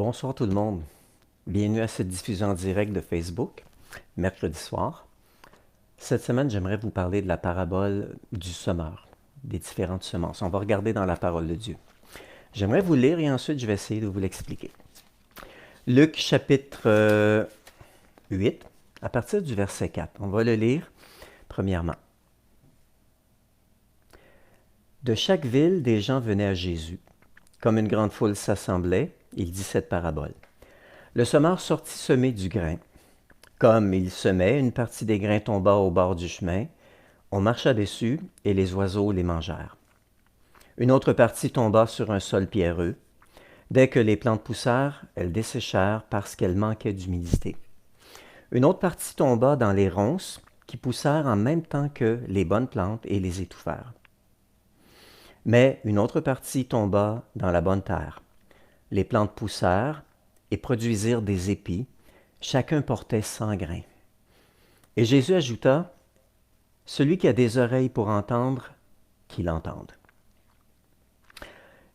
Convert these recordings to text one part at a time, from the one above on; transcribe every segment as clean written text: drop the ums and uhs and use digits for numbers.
Bonsoir tout le monde. Bienvenue à cette diffusion en direct de Facebook, mercredi soir. Cette semaine, j'aimerais vous parler de la parabole du semeur, des différentes semences. On va regarder dans la parole de Dieu. J'aimerais vous lire et ensuite je vais essayer de vous l'expliquer. Luc chapitre 8, à partir du verset 4. On va le lire premièrement. De chaque ville, des gens venaient à Jésus. Comme une grande foule s'assemblait, il dit cette parabole. Le semeur sortit semer du grain. Comme il semait, une partie des grains tomba au bord du chemin. On marcha dessus et les oiseaux les mangèrent. Une autre partie tomba sur un sol pierreux. Dès que les plantes poussèrent, elles desséchèrent parce qu'elles manquaient d'humidité. Une autre partie tomba dans les ronces qui poussèrent en même temps que les bonnes plantes et les étouffèrent. Mais une autre partie tomba dans la bonne terre. Les plantes poussèrent et produisirent des épis. Chacun portait 100 grains. Et Jésus ajouta, « Celui qui a des oreilles pour entendre, qu'il entende. »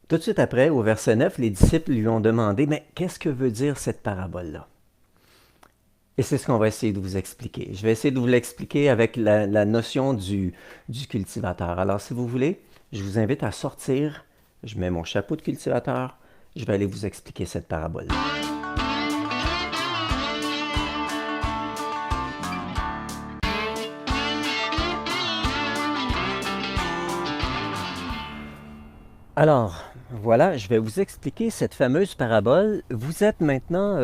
Tout de suite après, au verset 9, les disciples lui ont demandé, « Mais qu'est-ce que veut dire cette parabole-là? » Et c'est ce qu'on va essayer de vous expliquer. Je vais essayer de vous l'expliquer avec la notion du cultivateur. Alors, si vous voulez, je vous invite à sortir. Je mets mon chapeau de cultivateur. Je vais aller vous expliquer cette parabole. Alors, voilà, je vais vous expliquer cette fameuse parabole. Vous êtes maintenant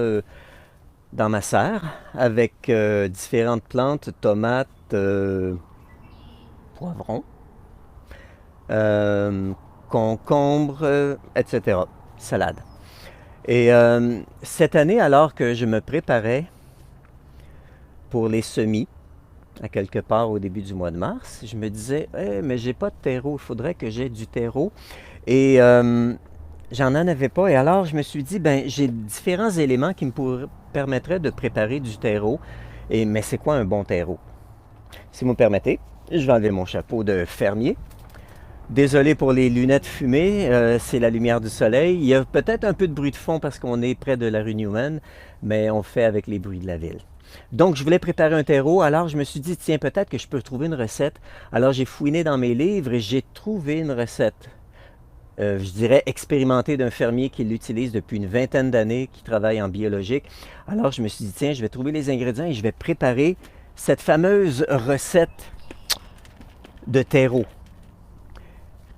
dans ma serre avec différentes plantes, tomates, poivrons, concombres, etc. Salade. Et cette année, alors que je me préparais pour les semis, à quelque part au début du mois de mars, je me disais, mais j'ai pas de terreau, il faudrait que j'aie du terreau. Et j'en avais pas. Et alors, je me suis dit, j'ai différents éléments qui me permettraient de préparer du terreau. Mais c'est quoi un bon terreau? Si vous me permettez, je vais enlever mon chapeau de fermier. Désolé pour les lunettes fumées, c'est la lumière du soleil. Il y a peut-être un peu de bruit de fond parce qu'on est près de la rue Newman, mais on fait avec les bruits de la ville. Donc, je voulais préparer un terreau, alors je me suis dit, tiens, peut-être que je peux trouver une recette. Alors, j'ai fouiné dans mes livres et j'ai trouvé une recette, je dirais expérimentée d'un fermier qui l'utilise depuis une vingtaine d'années, qui travaille en biologique. Alors, je me suis dit, tiens, je vais trouver les ingrédients et je vais préparer cette fameuse recette de terreau.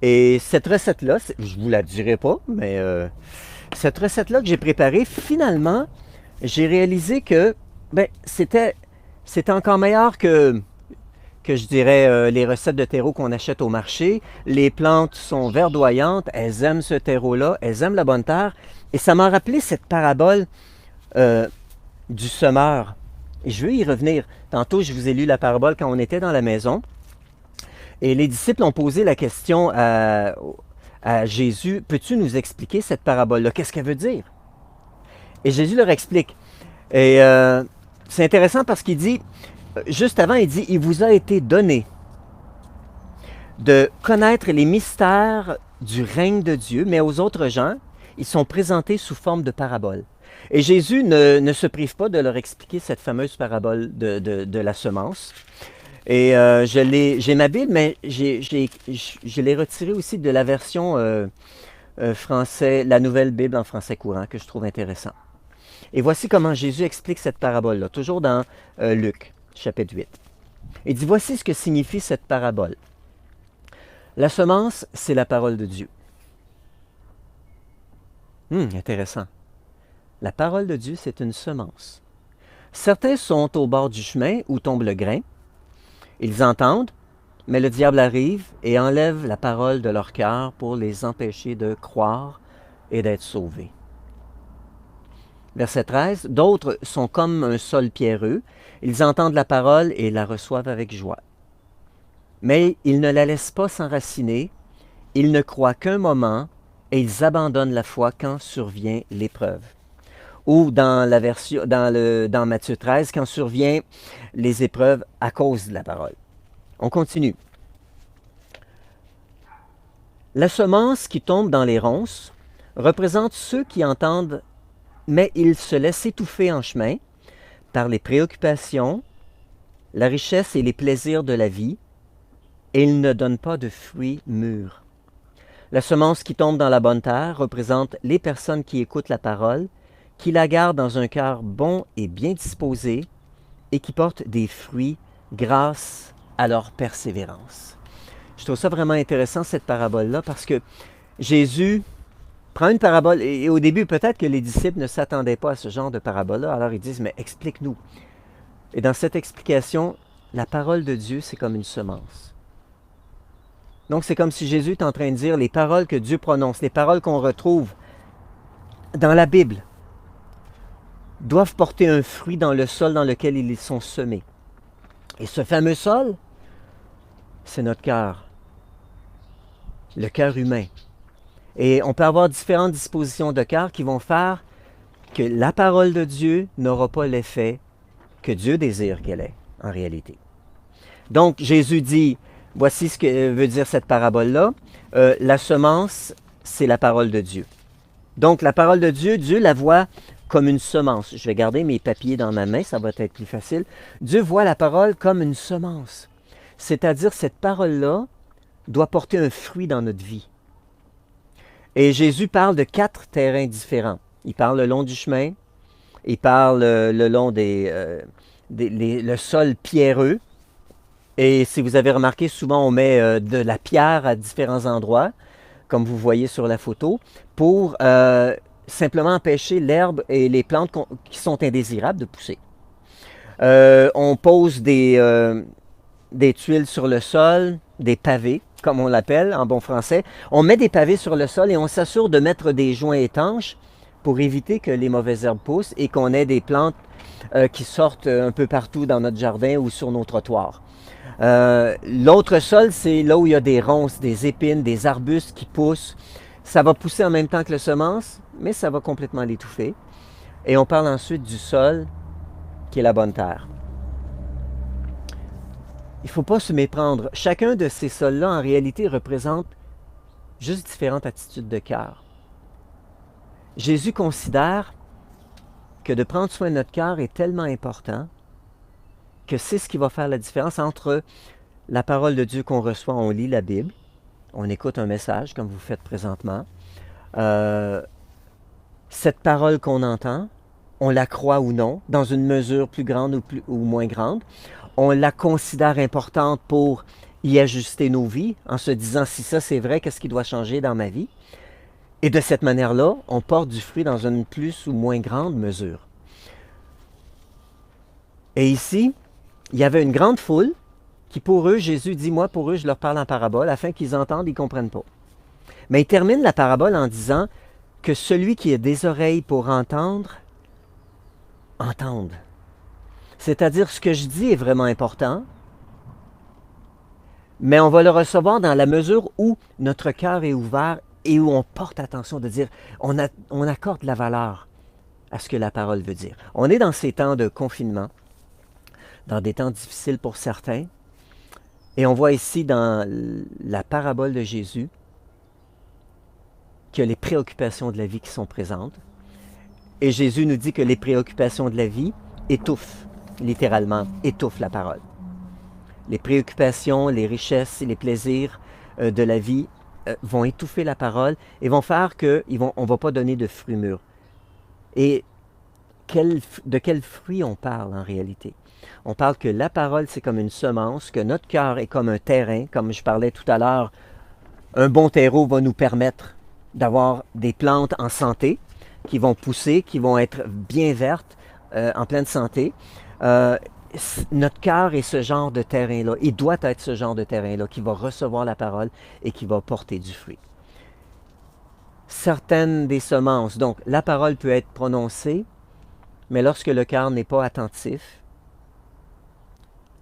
Et cette recette-là, je ne vous la dirai pas, mais cette recette-là que j'ai préparée, finalement, j'ai réalisé que c'était encore meilleur que je dirais les recettes de terreau qu'on achète au marché. Les plantes sont verdoyantes, elles aiment ce terreau-là, elles aiment la bonne terre. Et ça m'a rappelé cette parabole du semeur. Et je veux y revenir. Tantôt, je vous ai lu la parabole quand on était dans la maison. Et les disciples ont posé la question à Jésus, « Peux-tu nous expliquer cette parabole-là? Qu'est-ce qu'elle veut dire? » Et Jésus leur explique. Et c'est intéressant parce qu'il dit, juste avant, il dit, « Il vous a été donné de connaître les mystères du règne de Dieu, mais aux autres gens, ils sont présentés sous forme de paraboles. » Et Jésus ne se prive pas de leur expliquer cette fameuse parabole de la semence. Et j'ai ma Bible, mais je l'ai retirée aussi de la version français, la nouvelle Bible en français courant, que je trouve intéressant. Et voici comment Jésus explique cette parabole-là, toujours dans Luc, chapitre 8. Il dit, voici ce que signifie cette parabole. La semence, c'est la parole de Dieu. Intéressant. La parole de Dieu, c'est une semence. Certains sont au bord du chemin où tombe le grain. Ils entendent, mais le diable arrive et enlève la parole de leur cœur pour les empêcher de croire et d'être sauvés. Verset 13, « D'autres sont comme un sol pierreux. Ils entendent la parole et la reçoivent avec joie. Mais ils ne la laissent pas s'enraciner. Ils ne croient qu'un moment et ils abandonnent la foi quand survient l'épreuve. » Ou dans Matthieu 13, quand survient les épreuves à cause de la parole. On continue. La semence qui tombe dans les ronces représente ceux qui entendent mais il se laisse étouffer en chemin par les préoccupations, la richesse et les plaisirs de la vie, et il ne donne pas de fruits mûrs. La semence qui tombe dans la bonne terre représente les personnes qui écoutent la parole, qui la gardent dans un cœur bon et bien disposé, et qui portent des fruits grâce à leur persévérance. Je trouve ça vraiment intéressant, cette parabole-là, parce que Jésus prend une parabole, et au début, peut-être que les disciples ne s'attendaient pas à ce genre de parabole-là, alors ils disent, mais explique-nous. Et dans cette explication, la parole de Dieu, c'est comme une semence. Donc, c'est comme si Jésus est en train de dire les paroles que Dieu prononce, les paroles qu'on retrouve dans la Bible, doivent porter un fruit dans le sol dans lequel ils sont semés. Et ce fameux sol, c'est notre cœur, le cœur humain. Et on peut avoir différentes dispositions de cœur qui vont faire que la parole de Dieu n'aura pas l'effet que Dieu désire qu'elle ait, en réalité. Donc, Jésus dit, voici ce que veut dire cette parabole-là. La semence, c'est la parole de Dieu. Donc, la parole de Dieu, Dieu la voit comme une semence. Je vais garder mes papiers dans ma main, ça va être plus facile. Dieu voit la parole comme une semence. C'est-à-dire, cette parole-là doit porter un fruit dans notre vie. Et Jésus parle de 4 terrains différents. Il parle le long du chemin, il parle le long le sol pierreux. Et si vous avez remarqué, souvent on met de la pierre à différents endroits, comme vous voyez sur la photo, pour simplement empêcher l'herbe et les plantes qui sont indésirables de pousser. On pose des tuiles sur le sol, des pavés, comme on l'appelle en bon français. On met des pavés sur le sol et on s'assure de mettre des joints étanches pour éviter que les mauvaises herbes poussent et qu'on ait des plantes qui sortent un peu partout dans notre jardin ou sur nos trottoirs. L'autre sol, c'est là où il y a des ronces, des épines, des arbustes qui poussent. Ça va pousser en même temps que la semence, mais ça va complètement l'étouffer. Et on parle ensuite du sol, qui est la bonne terre. Il ne faut pas se méprendre. Chacun de ces sols-là, en réalité, représente juste différentes attitudes de cœur. Jésus considère que de prendre soin de notre cœur est tellement important que c'est ce qui va faire la différence entre la parole de Dieu qu'on reçoit, on lit la Bible, on écoute un message comme vous faites présentement, cette parole qu'on entend, on la croit ou non, dans une mesure plus grande ou moins grande, on la considère importante pour y ajuster nos vies, en se disant si ça c'est vrai, qu'est-ce qui doit changer dans ma vie? Et de cette manière-là, on porte du fruit dans une plus ou moins grande mesure. Et ici, il y avait une grande foule qui pour eux, Jésus dit, moi pour eux, je leur parle en parabole, afin qu'ils entendent, ils ne comprennent pas. Mais il termine la parabole en disant que celui qui a des oreilles pour entendre, entende. C'est-à-dire, ce que je dis est vraiment important, mais on va le recevoir dans la mesure où notre cœur est ouvert et où on porte attention de dire, on accorde la valeur à ce que la parole veut dire. On est dans ces temps de confinement, dans des temps difficiles pour certains, et on voit ici dans la parabole de Jésus qu'il y a les préoccupations de la vie qui sont présentes. Et Jésus nous dit que les préoccupations de la vie étouffent, littéralement, étouffent la parole. Les préoccupations, les richesses et les plaisirs de la vie vont étouffer la parole et vont faire qu'on ne va pas donner de fruits mûrs. Et de quel fruit on parle en réalité? On parle que la parole, c'est comme une semence, que notre cœur est comme un terrain, comme je parlais tout à l'heure. Un bon terreau va nous permettre d'avoir des plantes en santé, qui vont pousser, qui vont être bien vertes, en pleine santé. Notre cœur est ce genre de terrain-là. Il doit être ce genre de terrain-là qui va recevoir la parole et qui va porter du fruit. Certaines des semences, donc la parole peut être prononcée, mais lorsque le cœur n'est pas attentif,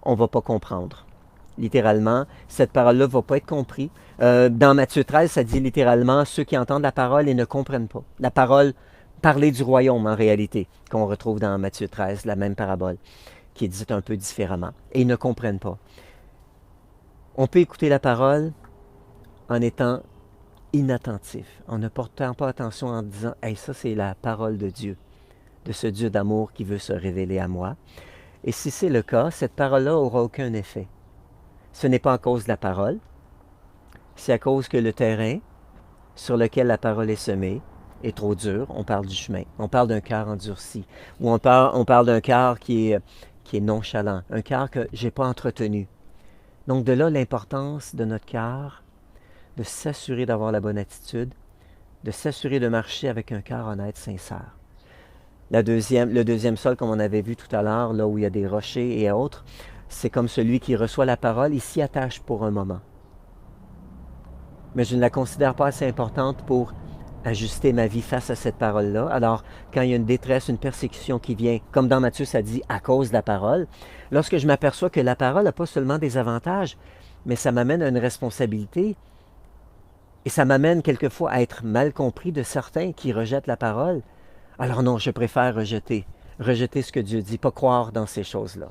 on ne va pas comprendre. Littéralement, cette parole-là ne va pas être comprise. Dans Matthieu 13, ça dit littéralement ceux qui entendent la parole et ne comprennent pas. La parole, parler du royaume en réalité, qu'on retrouve dans Matthieu 13, la même parabole, qui est dite un peu différemment, et ils ne comprennent pas. On peut écouter la parole en étant inattentif, en ne portant pas attention, en disant « Hey, ça c'est la parole de Dieu ». de ce Dieu d'amour qui veut se révéler à moi. Et si c'est le cas, cette parole-là n'aura aucun effet. Ce n'est pas à cause de la parole, c'est à cause que le terrain sur lequel la parole est semée est trop dur. On parle du chemin, on parle d'un cœur endurci, ou on parle d'un cœur qui est nonchalant, un cœur que je n'ai pas entretenu. Donc de là l'importance de notre cœur, de s'assurer d'avoir la bonne attitude, de s'assurer de marcher avec un cœur honnête, sincère. Le deuxième sol, comme on avait vu tout à l'heure, là où il y a des rochers et autres, c'est comme celui qui reçoit la parole, il s'y attache pour un moment. Mais je ne la considère pas assez importante pour ajuster ma vie face à cette parole-là. Alors, quand il y a une détresse, une persécution qui vient, comme dans Matthieu, ça dit « à cause de la parole », lorsque je m'aperçois que la parole n'a pas seulement des avantages, mais ça m'amène à une responsabilité, et ça m'amène quelquefois à être mal compris de certains qui rejettent la parole. Alors non, je préfère rejeter ce que Dieu dit, pas croire dans ces choses-là.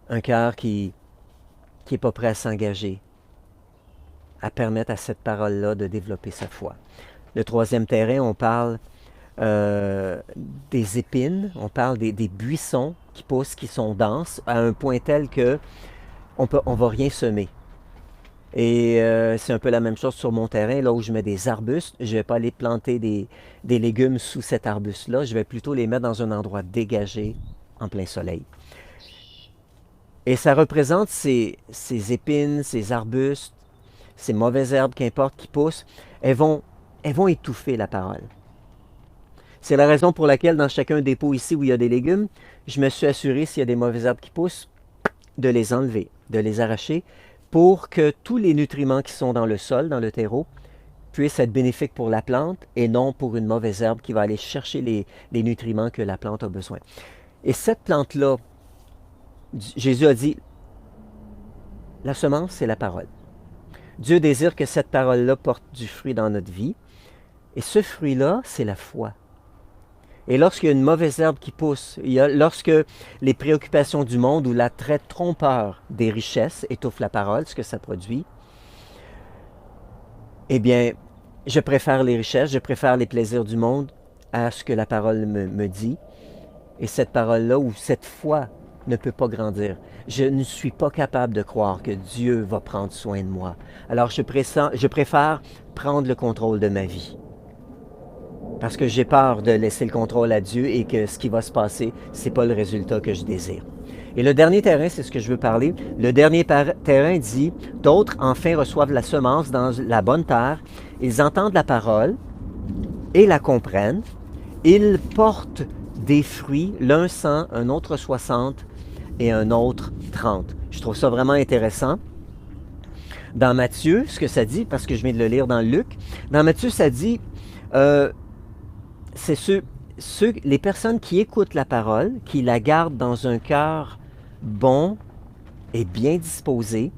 Un cœur qui n'est pas prêt à s'engager, à permettre à cette parole-là de développer sa foi. Le troisième terrain, on parle des épines, on parle des buissons qui poussent, qui sont denses, à un point tel que on ne va rien semer. Et c'est un peu la même chose sur mon terrain, là où je mets des arbustes. Je ne vais pas aller planter des légumes sous cet arbuste-là, je vais plutôt les mettre dans un endroit dégagé, en plein soleil. Et ça représente ces épines, ces arbustes, ces mauvaises herbes, qu'importe, qui poussent, elles vont étouffer la parole. C'est la raison pour laquelle dans chacun des pots ici où il y a des légumes, je me suis assuré, s'il y a des mauvaises herbes qui poussent, de les enlever, de les arracher, pour que tous les nutriments qui sont dans le sol, dans le terreau, puissent être bénéfiques pour la plante et non pour une mauvaise herbe qui va aller chercher les nutriments que la plante a besoin. Et cette plante-là, Jésus a dit, la semence, c'est la parole. Dieu désire que cette parole-là porte du fruit dans notre vie. Et ce fruit-là, c'est la foi. Et lorsqu'il y a une mauvaise herbe qui pousse, lorsque les préoccupations du monde ou l'attrait trompeur des richesses étouffent la parole, ce que ça produit, eh bien, je préfère les richesses, je préfère les plaisirs du monde à ce que la parole me dit. Et cette parole-là, ou cette foi, ne peut pas grandir. Je ne suis pas capable de croire que Dieu va prendre soin de moi. Alors je préfère prendre le contrôle de ma vie. Parce que j'ai peur de laisser le contrôle à Dieu et que ce qui va se passer, ce n'est pas le résultat que je désire. Et le dernier terrain, c'est ce que je veux parler. Le dernier terrain dit, d'autres enfin reçoivent la semence dans la bonne terre. Ils entendent la parole et la comprennent. Ils portent des fruits, l'un 100, un autre 60 et un autre 30. Je trouve ça vraiment intéressant. Dans Matthieu, ce que ça dit, parce que je viens de le lire dans Luc, dans Matthieu, ça dit, c'est les personnes qui écoutent la parole, qui la gardent dans un cœur bon et bien disposé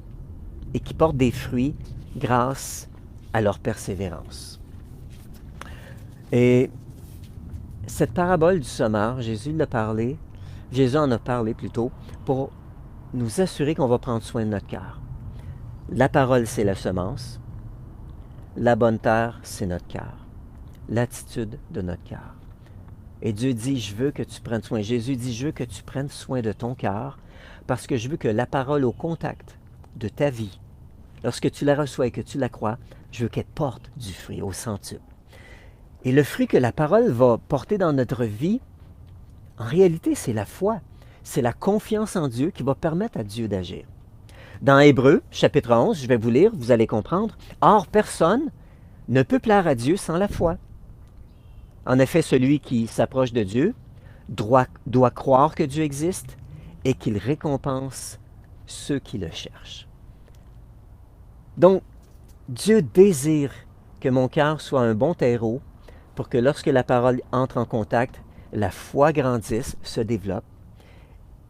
et qui portent des fruits grâce à leur persévérance. Et cette parabole du semeur, Jésus en a parlé plutôt, pour nous assurer qu'on va prendre soin de notre cœur. La parole, c'est la semence. La bonne terre, c'est notre cœur. L'attitude de notre cœur. Et Dieu dit, je veux que tu prennes soin. Jésus dit, je veux que tu prennes soin de ton cœur parce que je veux que la parole au contact de ta vie, lorsque tu la reçois et que tu la crois, je veux qu'elle porte du fruit au centuple. Et le fruit que la parole va porter dans notre vie, en réalité, c'est la foi. C'est la confiance en Dieu qui va permettre à Dieu d'agir. Dans Hébreux, chapitre 11, je vais vous lire, vous allez comprendre. « Or, personne ne peut plaire à Dieu sans la foi. En effet, celui qui s'approche de Dieu doit croire que Dieu existe et qu'il récompense ceux qui le cherchent. » Donc, Dieu désire que mon cœur soit un bon terreau pour que lorsque la parole entre en contact, la foi grandisse, se développe.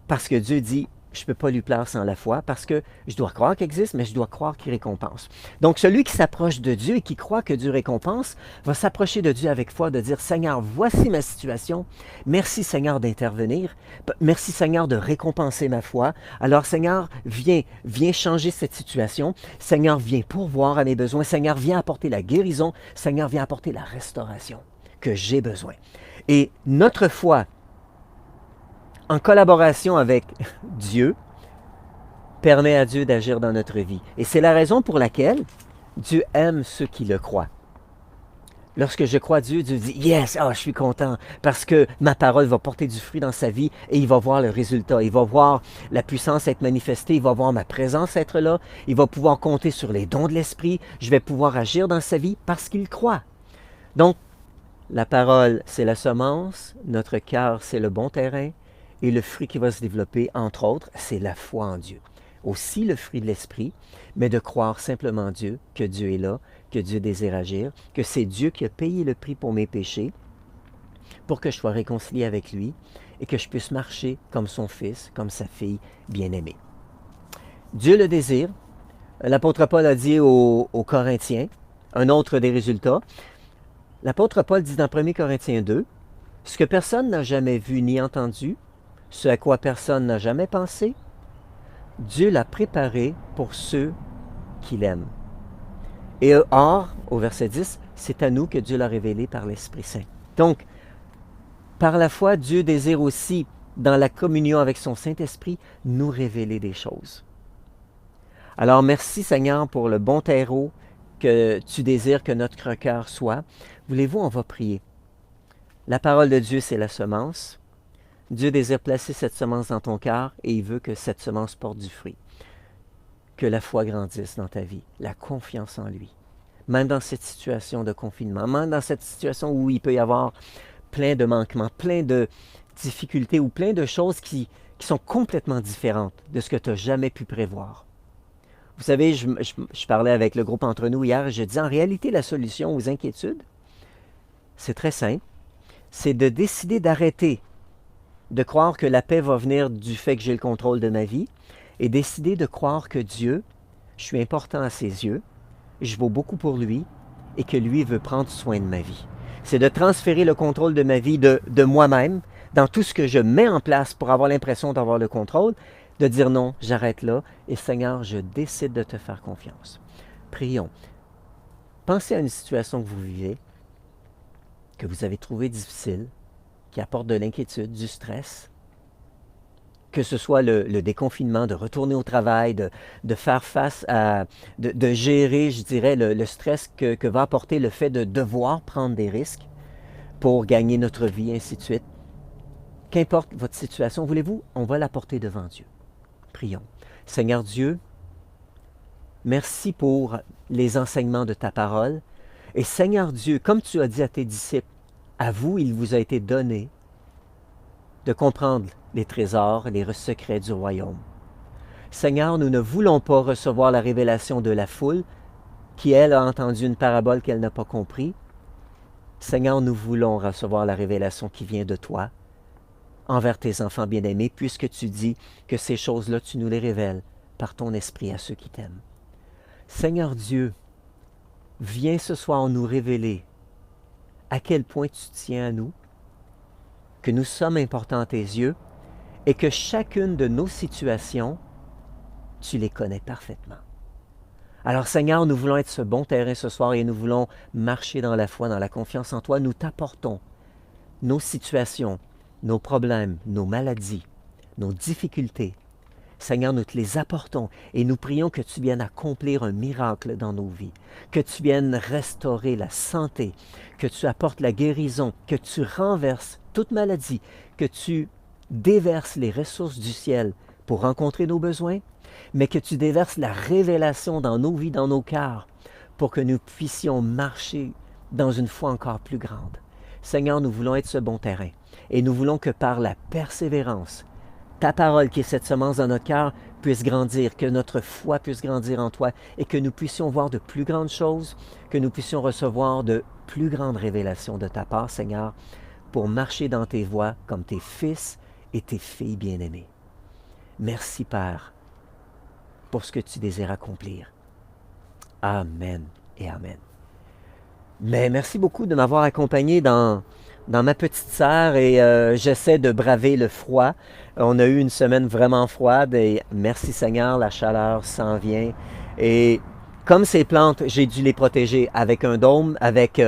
Parce que Dieu dit, je ne peux pas lui plaire sans la foi, parce que je dois croire qu'il existe, mais je dois croire qu'il récompense. Donc, celui qui s'approche de Dieu et qui croit que Dieu récompense, va s'approcher de Dieu avec foi, de dire, Seigneur, voici ma situation. Merci, Seigneur, d'intervenir. Merci, Seigneur, de récompenser ma foi. Alors, Seigneur, viens changer cette situation. Seigneur, viens pourvoir à mes besoins. Seigneur, viens apporter la guérison. Seigneur, viens apporter la restauration. que j'ai besoin. Et notre foi, en collaboration avec Dieu, permet à Dieu d'agir dans notre vie. Et c'est la raison pour laquelle Dieu aime ceux qui le croient. Lorsque je crois Dieu, Dieu dit « Yes, je suis content parce que ma parole va porter du fruit dans sa vie et il va voir le résultat. Il va voir la puissance être manifestée, il va voir ma présence être là, il va pouvoir compter sur les dons de l'Esprit, je vais pouvoir agir dans sa vie parce qu'il croit. » Donc, la parole, c'est la semence, notre cœur, c'est le bon terrain et le fruit qui va se développer, entre autres, c'est la foi en Dieu. Aussi le fruit de l'Esprit, mais de croire simplement Dieu, que Dieu est là, que Dieu désire agir, que c'est Dieu qui a payé le prix pour mes péchés, pour que je sois réconcilié avec lui et que je puisse marcher comme son fils, comme sa fille bien-aimée. Dieu le désire. L'apôtre Paul a dit aux Corinthiens, un autre des résultats, l'apôtre Paul dit dans 1 Corinthiens 2, « Ce que personne n'a jamais vu ni entendu, ce à quoi personne n'a jamais pensé, Dieu l'a préparé pour ceux qui l'aiment. » Et or, au verset 10, c'est à nous que Dieu l'a révélé par l'Esprit Saint. Donc, par la foi, Dieu désire aussi, dans la communion avec son Saint-Esprit, nous révéler des choses. Alors, merci Seigneur pour le bon terreau que tu désires que notre cœur soit. Voulez-vous, on va prier. La parole de Dieu, c'est la semence. Dieu désire placer cette semence dans ton cœur et il veut que cette semence porte du fruit. Que la foi grandisse dans ta vie, la confiance en lui. Même dans cette situation de confinement, même dans cette situation où il peut y avoir plein de manquements, plein de difficultés ou plein de choses qui sont complètement différentes de ce que tu n'as jamais pu prévoir. Vous savez, je parlais avec le groupe entre nous hier et je disais en réalité la solution aux inquiétudes, c'est très simple, c'est de décider d'arrêter de croire que la paix va venir du fait que j'ai le contrôle de ma vie et décider de croire que Dieu, je suis important à ses yeux, je vaux beaucoup pour lui et que lui veut prendre soin de ma vie. C'est de transférer le contrôle de ma vie de moi-même dans tout ce que je mets en place pour avoir l'impression d'avoir le contrôle, de dire non, j'arrête là et Seigneur, je décide de te faire confiance. Prions. Pensez à une situation que vous vivez, que vous avez trouvée difficile, qui apporte de l'inquiétude, du stress, que ce soit le déconfinement, de retourner au travail, de faire face à, de gérer, je dirais, le stress que va apporter le fait de devoir prendre des risques pour gagner notre vie, ainsi de suite. Qu'importe votre situation, voulez-vous, on va la porter devant Dieu. Prions. Seigneur Dieu, merci pour les enseignements de ta parole. Et Seigneur Dieu, comme tu as dit à tes disciples, à vous, il vous a été donné de comprendre les trésors et les secrets du royaume. Seigneur, nous ne voulons pas recevoir la révélation de la foule qui, elle, a entendu une parabole qu'elle n'a pas compris. Seigneur, nous voulons recevoir la révélation qui vient de toi envers tes enfants bien-aimés, puisque tu dis que ces choses-là, tu nous les révèles par ton esprit à ceux qui t'aiment. Seigneur Dieu, viens ce soir nous révéler à quel point tu tiens à nous, que nous sommes importants à tes yeux et que chacune de nos situations, tu les connais parfaitement. Alors Seigneur, nous voulons être ce bon terrain ce soir et nous voulons marcher dans la foi, dans la confiance en toi. Nous t'apportons nos situations, nos problèmes, nos maladies, nos difficultés. Seigneur, nous te les apportons et nous prions que tu viennes accomplir un miracle dans nos vies, que tu viennes restaurer la santé, que tu apportes la guérison, que tu renverses toute maladie, que tu déverses les ressources du ciel pour rencontrer nos besoins, mais que tu déverses la révélation dans nos vies, dans nos cœurs, pour que nous puissions marcher dans une foi encore plus grande. Seigneur, nous voulons être ce bon terrain et nous voulons que par la persévérance, ta parole qui est cette semence dans notre cœur puisse grandir, que notre foi puisse grandir en toi et que nous puissions voir de plus grandes choses, que nous puissions recevoir de plus grandes révélations de ta part, Seigneur, pour marcher dans tes voies comme tes fils et tes filles bien-aimées. Merci, Père, pour ce que tu désires accomplir. Amen et Amen. Mais merci beaucoup de m'avoir accompagné dans ma petite serre et j'essaie de braver le froid. On a eu une semaine vraiment froide et merci Seigneur, la chaleur s'en vient. Et comme ces plantes, j'ai dû les protéger avec un dôme, avec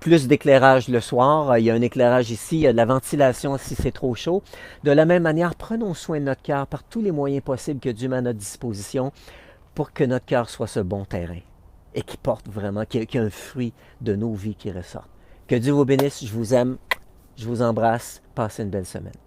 plus d'éclairage le soir, il y a un éclairage ici, il y a de la ventilation si c'est trop chaud. De la même manière, prenons soin de notre cœur par tous les moyens possibles que Dieu met à notre disposition pour que notre cœur soit ce bon terrain et qui porte vraiment, qu'il y ait un fruit de nos vies qui ressorte. Que Dieu vous bénisse, je vous aime, je vous embrasse, passez une belle semaine.